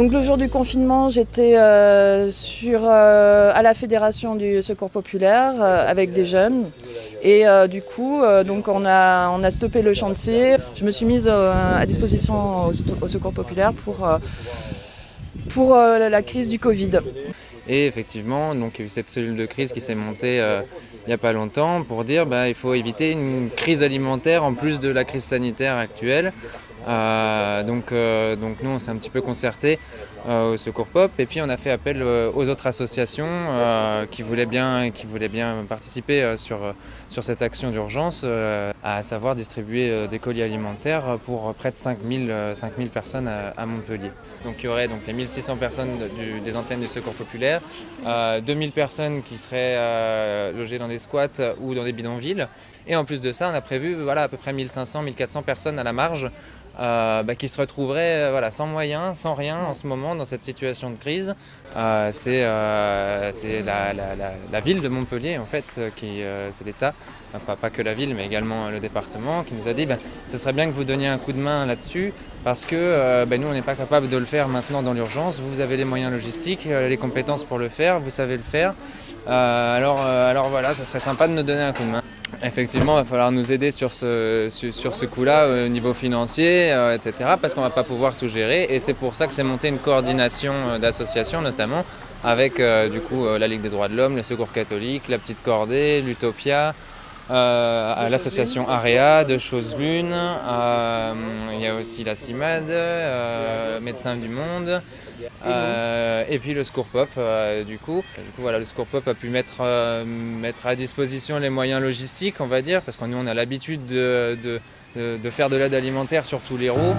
Donc le jour du confinement, j'étais à la fédération du Secours populaire avec des jeunes. Et du coup, donc on a stoppé le chantier. Je me suis mise à disposition au Secours populaire pour la crise du Covid. Et effectivement, donc, il y a eu cette cellule de crise qui s'est montée il n'y a pas longtemps pour dire il faut éviter une crise alimentaire en plus de la crise sanitaire actuelle. Donc nous on s'est un petit peu concerté au Secours Pop et puis on a fait appel aux autres associations qui voulaient bien participer sur cette action d'urgence, à savoir distribuer des colis alimentaires pour près de 5000 personnes à Montpellier. Donc il y aurait donc les 1600 personnes des antennes du Secours populaire, 2000 personnes qui seraient logées dans des squats ou dans des bidonvilles. Et en plus de ça, on a prévu à peu près 1500-1400 personnes à la marge qui se retrouveraient sans moyens, sans rien en ce moment dans cette situation de crise. C'est la ville de Montpellier en fait, c'est l'État, pas que la ville mais également le département qui nous a dit ce serait bien que vous donniez un coup de main là-dessus parce que nous on n'est pas capable de le faire maintenant dans l'urgence, vous avez les moyens logistiques, les compétences pour le faire, vous savez le faire, alors voilà, ce serait sympa de nous donner un coup de main. Effectivement, il va falloir nous aider sur ce coup-là au niveau financier, etc. parce qu'on ne va pas pouvoir tout gérer. Et c'est pour ça que c'est monté une coordination d'associations, notamment avec la Ligue des droits de l'homme, le Secours catholique, la Petite Cordée, l'Utopia, l'association AREA de Chose-Lune, il y a aussi la CIMAD, Médecins du Monde, et puis le Secours Pop. Du coup, le Secours Pop a pu mettre à disposition les moyens logistiques, on va dire, parce que nous on a l'habitude de faire de l'aide alimentaire sur tous les roues.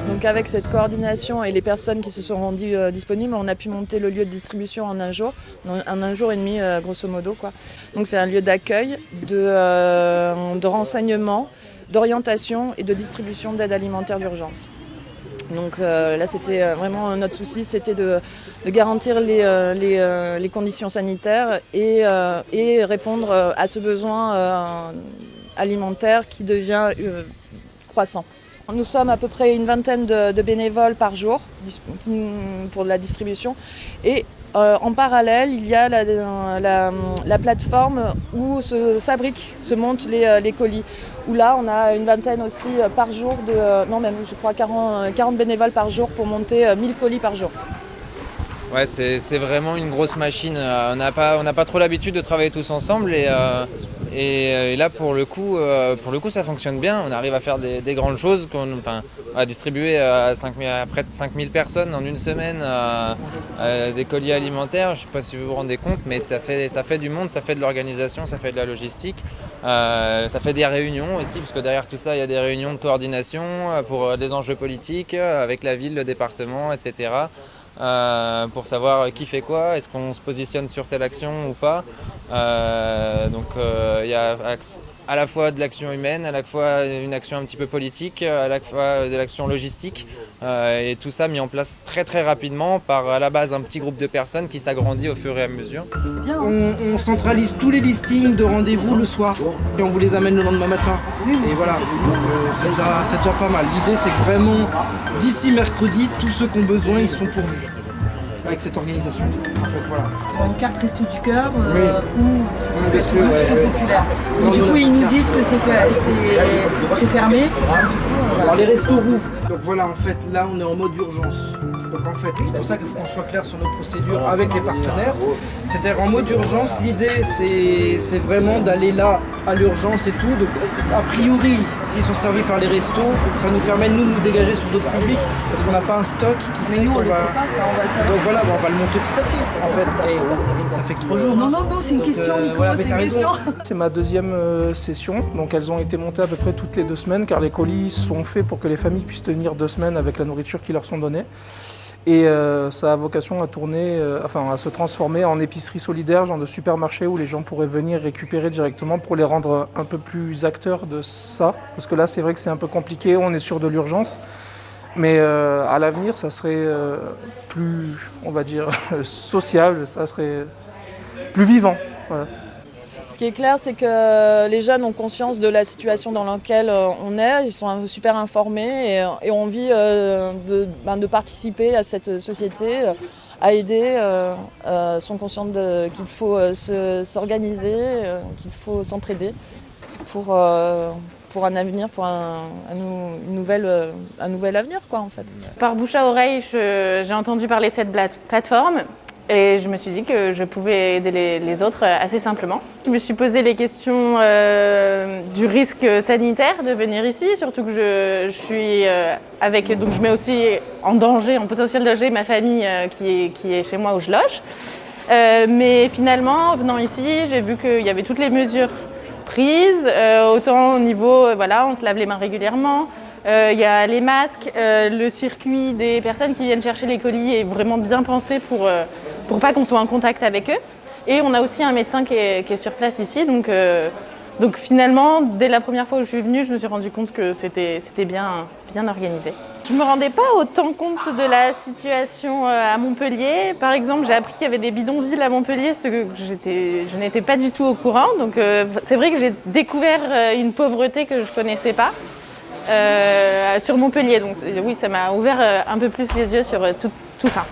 Donc avec cette coordination et les personnes qui se sont rendues disponibles, on a pu monter le lieu de distribution en un jour et demi grosso modo, quoi. Donc c'est un lieu d'accueil, de renseignement, d'orientation et de distribution d'aide alimentaire d'urgence. Donc là c'était vraiment notre souci, c'était de garantir les conditions sanitaires et répondre à ce besoin alimentaire qui devient croissant. Nous sommes à peu près une vingtaine de bénévoles par jour pour la distribution et en parallèle il y a la plateforme où se montent les colis, où là on a une vingtaine aussi par jour, je crois 40 bénévoles par jour pour monter 1000 colis par jour. Ouais, c'est vraiment une grosse machine, on n'a pas trop l'habitude de travailler tous ensemble et là pour le coup ça fonctionne bien, on arrive à faire des grandes choses, à distribuer à près de 5000 personnes en une semaine des colis alimentaires. Je ne sais pas si vous vous rendez compte, mais ça fait du monde, ça fait de l'organisation, ça fait de la logistique, ça fait des réunions aussi, parce que derrière tout ça il y a des réunions de coordination pour des enjeux politiques avec la ville, le département, etc. Pour savoir qui fait quoi, est-ce qu'on se positionne sur telle action ou pas. Il y a à la fois de l'action humaine, à la fois une action un petit peu politique, à la fois de l'action logistique, et tout ça mis en place très très rapidement par à la base un petit groupe de personnes qui s'agrandit au fur et à mesure. On centralise tous les listings de rendez-vous le soir et on vous les amène le lendemain matin. Et voilà, c'est déjà pas mal. L'idée c'est que vraiment d'ici mercredi, tous ceux qui ont besoin ils sont pourvus avec cette organisation. Voilà. Une carte Resto du Cœur Oui. Ou populaire. Et du coup ils nous disent que c'est fermé. Alors les restos rouvrent. Donc voilà, en fait là on est en mode urgence. Donc en fait, c'est pour ça qu'il faut qu'on soit clair sur nos procédures avec les partenaires. C'est-à-dire en mode urgence, l'idée c'est vraiment d'aller là à l'urgence et tout. Donc a priori, s'ils sont servis par les restos, ça nous permet de nous dégager sur d'autres publics parce qu'on n'a pas un stock qui fait Mais nous on qu'on ne le va... sait pas, ça on va le savoir. Donc voilà, on va le monter petit à petit en fait. Et ça fait que 3 jours. Non, c'est une question, Nico, voilà, c'est mais une t'as question. C'est ma deuxième session, donc elles ont été montées à peu près toutes les 2 semaines car les colis sont faits pour que les familles puissent tenir 2 semaines avec la nourriture qui leur sont données. Et ça a vocation à à se transformer en épicerie solidaire, genre de supermarché où les gens pourraient venir récupérer directement pour les rendre un peu plus acteurs de ça. Parce que là, c'est vrai que c'est un peu compliqué, on est sur de l'urgence. Mais à l'avenir, ça serait plus, on va dire, sociable, ça serait plus vivant. Voilà. Ce qui est clair, c'est que les jeunes ont conscience de la situation dans laquelle on est, ils sont super informés et ont envie de participer à cette société, à aider, sont conscients qu'il faut s'organiser, qu'il faut s'entraider pour un avenir, pour un nouvel avenir, quoi, en fait. Par bouche à oreille, j'ai entendu parler de cette plateforme. Et je me suis dit que je pouvais aider les autres assez simplement. Je me suis posé les questions du risque sanitaire de venir ici, surtout que je suis donc je mets aussi en potentiel danger ma famille qui est chez moi où je loge. Mais finalement, en venant ici, j'ai vu qu'il y avait toutes les mesures prises, autant au niveau, on se lave les mains régulièrement. Il y a les masques, le circuit des personnes qui viennent chercher les colis est vraiment bien pensé pour pas qu'on soit en contact avec eux. Et on a aussi un médecin qui est sur place ici. Donc finalement, dès la première fois où je suis venue, je me suis rendu compte que c'était bien organisé. Je ne me rendais pas autant compte de la situation à Montpellier. Par exemple, j'ai appris qu'il y avait des bidonvilles à Montpellier, ce que je n'étais pas du tout au courant. Donc c'est vrai que j'ai découvert une pauvreté que je ne connaissais pas. Sur Montpellier, donc oui, ça m'a ouvert un peu plus les yeux sur tout ça.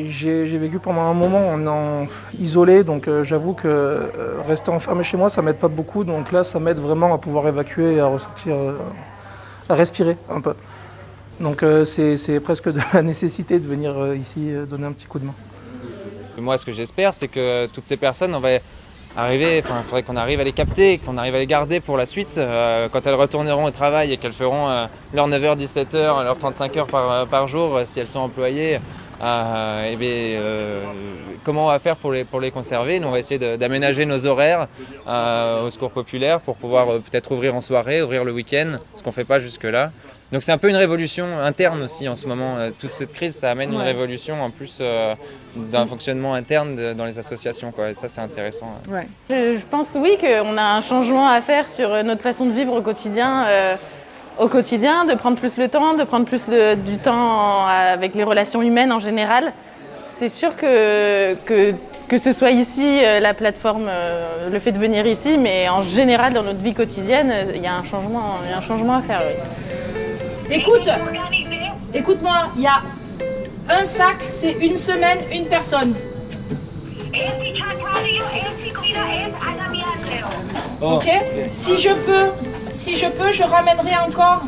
J'ai vécu pendant un moment en isolé, donc j'avoue que rester enfermé chez moi, ça m'aide pas beaucoup. Donc là, ça m'aide vraiment à pouvoir évacuer et à ressortir, à respirer un peu. Donc c'est presque de la nécessité de venir ici donner un petit coup de main. Moi, ce que j'espère, c'est que toutes ces personnes, il faudrait qu'on arrive à les capter, qu'on arrive à les garder pour la suite. Quand elles retourneront au travail et qu'elles feront leurs 9h-17h, leurs 35 heures par jour, si elles sont employées, comment on va faire pour les conserver? Nous, on va essayer d'aménager nos horaires au Secours Populaire pour pouvoir peut-être ouvrir en soirée, ouvrir le week-end, ce qu'on ne fait pas jusque-là. Donc c'est un peu une révolution interne aussi en ce moment. Toute cette crise, ça amène une révolution en plus d'un fonctionnement interne dans les associations, quoi. Et ça, c'est intéressant. Ouais. Je pense oui qu'on a un changement à faire sur notre façon de vivre au quotidien, de prendre plus le temps, de prendre plus du temps avec les relations humaines en général. C'est sûr que ce soit ici, la plateforme, le fait de venir ici, mais en général dans notre vie quotidienne, il y a un changement à faire. Oui. Écoute-moi, il y a un sac, c'est une semaine, une personne. Ok? Si je peux, je ramènerai encore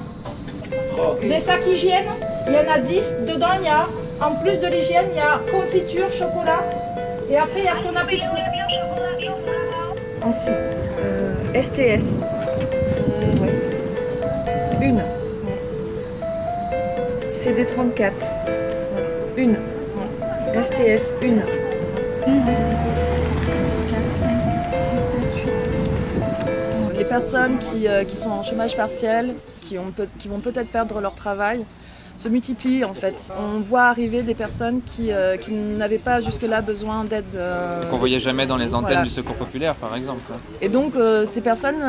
des sacs hygiène. Il y en a 10. Dedans, il y a, en plus de l'hygiène, il y a confiture, chocolat. Et après, il y a ce qu'on a pu trouver. Ensuite, STS. Une. CD34. Une. STS, une. 4, 5, 6, 7, 8. Les personnes qui sont en chômage partiel, qui vont peut-être perdre leur travail, se multiplient en fait. On voit arriver des personnes qui n'avaient pas jusque-là besoin d'aide. Qu'on ne voyait jamais dans les antennes du Secours Populaire, par exemple. Et donc ces personnes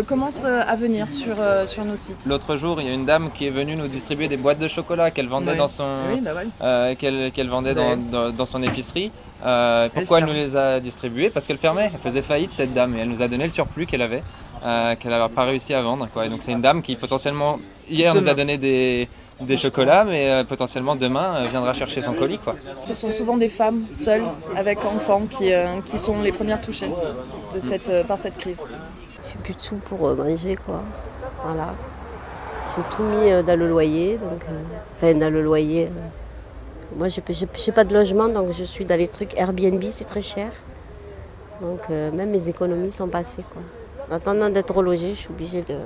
commencent à venir sur nos sites. L'autre jour, il y a une dame qui est venue nous distribuer des boîtes de chocolat qu'elle vendait dans son épicerie. Pourquoi elle nous les a distribuées? Parce qu'elle fermait, elle faisait faillite cette dame et elle nous a donné le surplus qu'elle avait, qu'elle n'avait pas réussi à vendre, quoi. Et donc c'est une dame qui potentiellement, hier nous a donné des chocolats, mais potentiellement demain viendra chercher son colis, quoi. Ce sont souvent des femmes seules avec enfants qui sont les premières touchées par cette crise. J'ai plus de sous pour manger, quoi. Voilà. J'ai tout mis dans le loyer, dans le loyer. Moi, j'ai pas de logement, donc je suis dans les trucs Airbnb, c'est très cher. Donc même mes économies sont passées, quoi. En attendant d'être relogée, je suis obligée de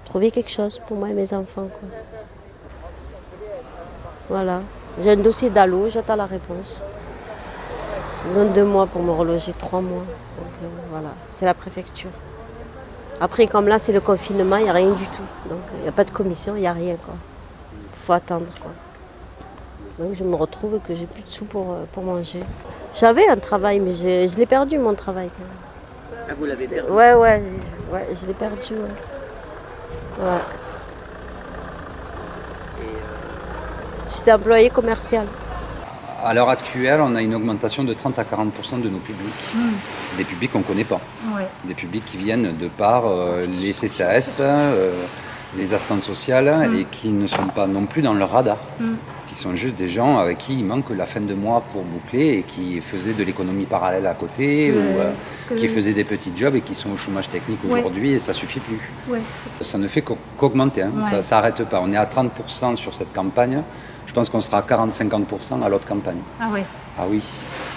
trouver quelque chose pour moi et mes enfants, quoi. Voilà. J'ai un dossier d'allo, j'attends la réponse. Ils ont 2 mois pour me reloger, 3 mois. Donc voilà, c'est la préfecture. Après, comme là, c'est le confinement, il n'y a rien du tout. Donc il n'y a pas de commission, il n'y a rien, quoi. Il faut attendre, quoi. Donc je me retrouve que j'ai plus de sous pour manger. J'avais un travail, mais je l'ai perdu, mon travail. Ah, vous l'avez perdu? Ouais, je l'ai perdu. Ouais. J'étais employée commerciale. À l'heure actuelle, on a une augmentation de 30 à 40% de nos publics. Des publics qu'on ne connaît pas. Ouais. Des publics qui viennent de par les CCAS, les assistantes sociales et qui ne sont pas non plus dans leur radar. Qui sont juste des gens avec qui il manque la fin de mois pour boucler et qui faisaient de l'économie parallèle à côté ou qui faisaient des petits jobs et qui sont au chômage technique aujourd'hui et ça ne suffit plus. Ouais. Ça ne fait qu'augmenter, hein. Ça ne s'arrête pas. On est à 30% sur cette campagne. Je pense qu'on sera à 40-50% à l'autre campagne. Ah ouais. Ah oui,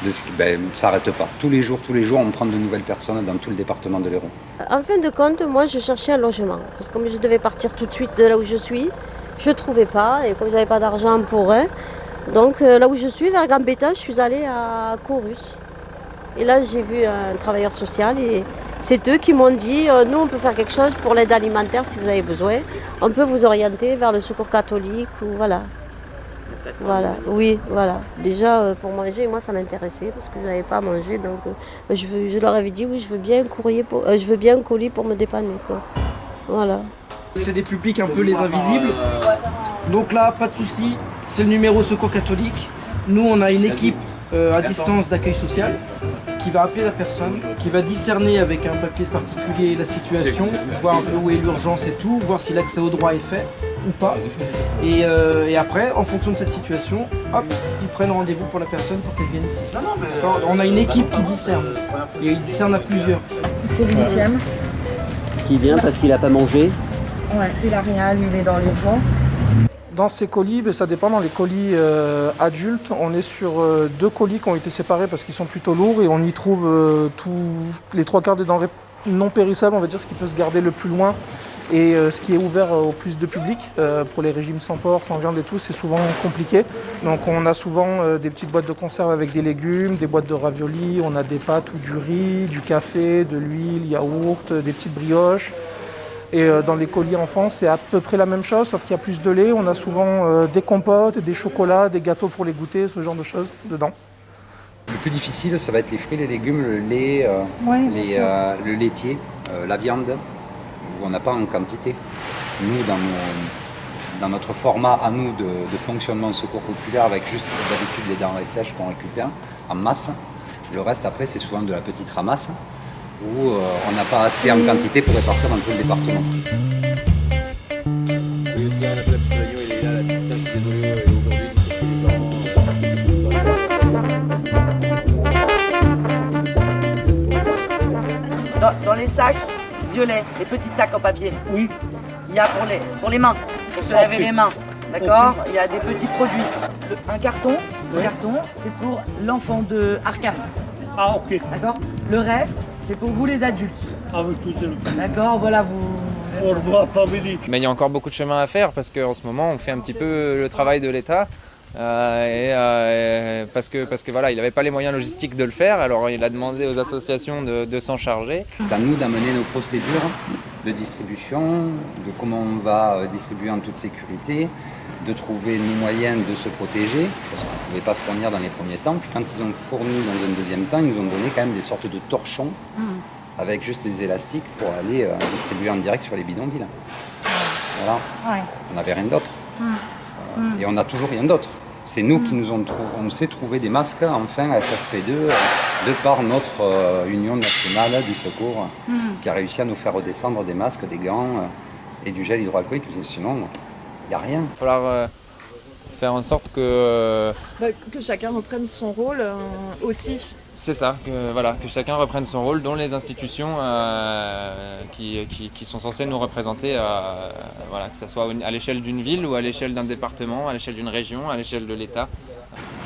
ça ne s'arrête pas. Tous les jours, on prend de nouvelles personnes dans tout le département de l'Hérault. En fin de compte, moi, je cherchais un logement. Parce que comme je devais partir tout de suite de là où je suis, je ne trouvais pas. Et comme je n'avais pas d'argent pour eux, donc là où je suis, vers Gambetta, je suis allée à Corus. Et là, j'ai vu un travailleur social et c'est eux qui m'ont dit nous, on peut faire quelque chose pour l'aide alimentaire si vous avez besoin. On peut vous orienter vers le secours catholique ou voilà. Voilà, oui, voilà. Déjà, pour manger, moi, ça m'intéressait parce que je n'avais pas à manger. Donc, je leur avais dit, oui, je veux bien un colis pour me dépanner, quoi. Voilà. C'est des publics un peu les invisibles. Donc là, pas de souci, c'est le numéro secours catholique. Nous, on a une équipe à distance d'accueil social qui va appeler la personne, qui va discerner avec un papier particulier la situation, voir un peu où est l'urgence et tout, voir si l'accès au droit est fait ou pas. Et après, en fonction de cette situation, hop, ils prennent rendez-vous pour la personne pour qu'elle vienne ici. On a une équipe qui discerne. Et ils discernent à plusieurs. C'est le 8e. Qui vient parce qu'il n'a pas mangé. Ouais, il a rien, lui, il est dans l'urgence. Dans ces colis, ça dépend. Dans les colis adultes, on est sur 2 colis qui ont été séparés parce qu'ils sont plutôt lourds et on y trouve les 3/4 des denrées non périssables, on va dire ce qui peut se garder le plus loin et ce qui est ouvert au plus de public. Pour les régimes sans porc, sans viande et tout, c'est souvent compliqué. Donc on a souvent des petites boîtes de conserve avec des légumes, des boîtes de raviolis, on a des pâtes ou du riz, du café, de l'huile, yaourt, des petites brioches. Et dans les colis enfants, c'est à peu près la même chose, sauf qu'il y a plus de lait. On a souvent des compotes, des chocolats, des gâteaux pour les goûter, ce genre de choses dedans. Le plus difficile, ça va être les fruits, les légumes, le lait, le laitier, la viande, où on n'a pas en quantité. Nous, dans notre format à nous de fonctionnement de secours populaire, avec juste d'habitude les denrées sèches qu'on récupère en masse, le reste après c'est souvent de la petite ramasse, où on n'a pas assez en quantité pour répartir dans tout le département. Dans les sacs violets, les petits sacs en papier, Oui. il y a pour les mains, pour se laver les mains. D'accord. Il y a des petits produits. Un carton, c'est pour l'enfant de Arkham. Ah, ok. D'accord. Le reste, c'est pour vous les adultes. Avec tout le D'accord, voilà, vous... Au revoir, famille. Mais il y a encore beaucoup de chemin à faire parce qu'en ce moment on fait un petit peu le travail de l'État. Parce que voilà, il n'avait pas les moyens logistiques de le faire, alors il a demandé aux associations de s'en charger. C'est à nous d'amener nos procédures de distribution, de comment on va distribuer en toute sécurité, de trouver nos moyens de se protéger, parce qu'on ne pouvait pas fournir dans les premiers temps. Puis quand ils ont fourni dans un deuxième temps, ils nous ont donné quand même des sortes de torchons avec juste des élastiques pour aller distribuer en direct sur les bidonvilles. Voilà. Ouais. On n'avait rien d'autre. Et on n'a toujours rien d'autre. C'est nous qui nous on sait trouver des masques, enfin, à FFP2, de par notre Union nationale du secours, qui a réussi à nous faire redescendre des masques, des gants et du gel hydroalcoolique. Sinon, il n'y a rien. Il va falloir faire en sorte que chacun reprenne son rôle aussi. C'est ça, que chacun reprenne son rôle, dont les institutions qui sont censées nous représenter, que ce soit à l'échelle d'une ville ou à l'échelle d'un département, à l'échelle d'une région, à l'échelle de l'État.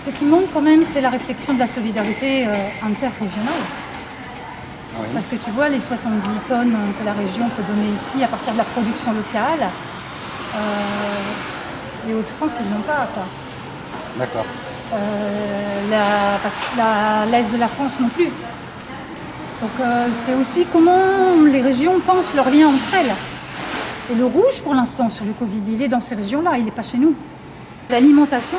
Ce qui manque quand même, c'est la réflexion de la solidarité interrégionale. Oui. Parce que tu vois, les 70 tonnes que la région peut donner ici à partir de la production locale, les Hauts-de-France, ils n'ont pas. Quoi. D'accord. Parce que l'Est de la France non plus. Donc c'est aussi comment les régions pensent leur lien entre elles. Et le rouge, pour l'instant, sur le Covid, il est dans ces régions-là, il n'est pas chez nous. L'alimentation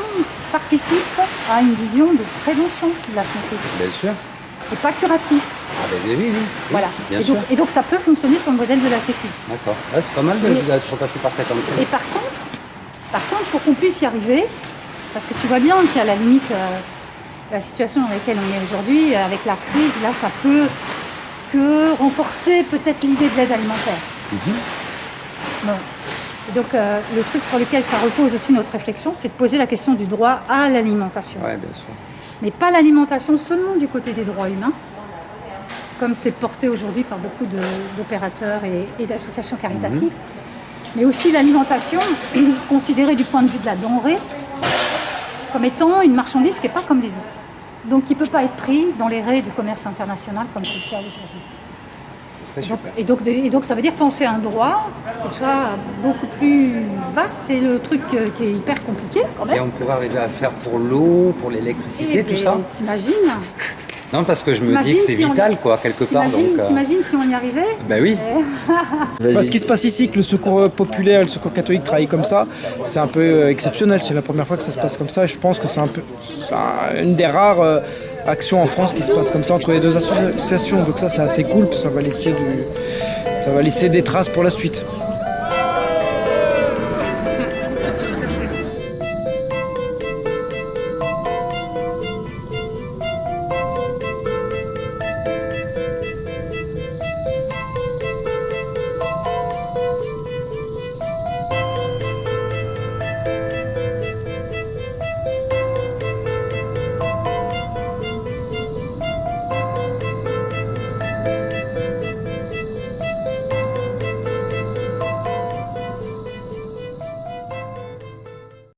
participe à une vision de prévention de la santé. Bien sûr. Et pas curatif. Ah ben oui. Voilà. Bien Et sûr. donc ça peut fonctionner sur le modèle de la Sécu. D'accord. Ouais, c'est pas mal d'être passé par cette entrée. Et par contre, pour qu'on puisse y arriver, parce que tu vois bien qu'à la limite, la situation dans laquelle on est aujourd'hui, avec la crise, là, ça peut que renforcer peut-être l'idée de l'aide alimentaire. Bon. Et donc, le truc sur lequel ça repose aussi notre réflexion, c'est de poser la question du droit à l'alimentation. Ouais, bien sûr. Mais pas l'alimentation seulement du côté des droits humains, comme c'est porté aujourd'hui par beaucoup d'opérateurs et d'associations caritatives, mais aussi l'alimentation considérée du point de vue de la denrée comme étant une marchandise qui n'est pas comme les autres. Donc qui ne peut pas être pris dans les raies du commerce international comme c'est le cas aujourd'hui. Et donc ça veut dire penser à un droit qui soit beaucoup plus vaste. C'est le truc qui est hyper compliqué quand même. Et on pourrait arriver à faire pour l'eau, pour l'électricité, tout ça. T'imagines? Non, parce que je me dis que c'est vital, quoi, quelque part. T'imagines si on y arrivait? Ben oui. Ce qui se passe ici, que le secours populaire et le secours catholique travaillent comme ça, c'est un peu exceptionnel. C'est la première fois que ça se passe comme ça. Et je pense que c'est une des rares actions en France qui se passe comme ça entre les deux associations. Donc ça, c'est assez cool. Ça va laisser des traces pour la suite.